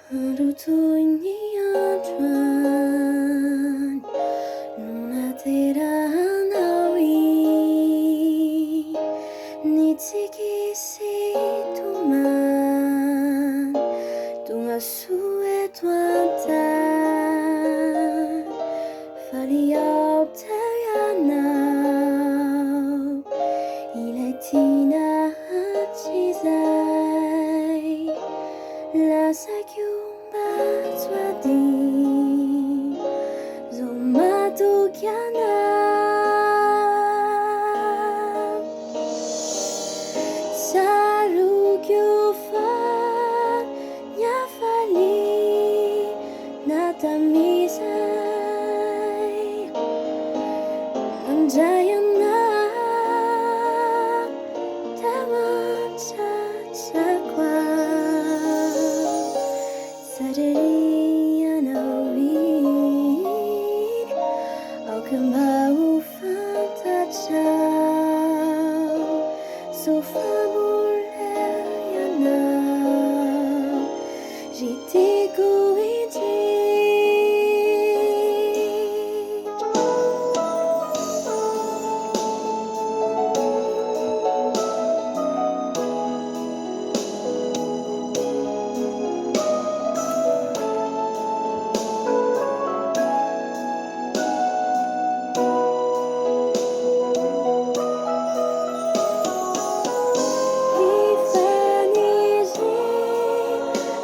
Andro toy ny androany no nahaterahanao Nitsika sy tomany tonga souhaite an-tany faly anao ilay tiana hatr'izay lasaiko mba tsy adiny zao matoky anao saroko fa ny hafaly na tamin'izay mandray anao tao an-tratrako anao aoka mba ho fantatrao so famolay anao ry tiako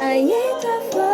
indrindra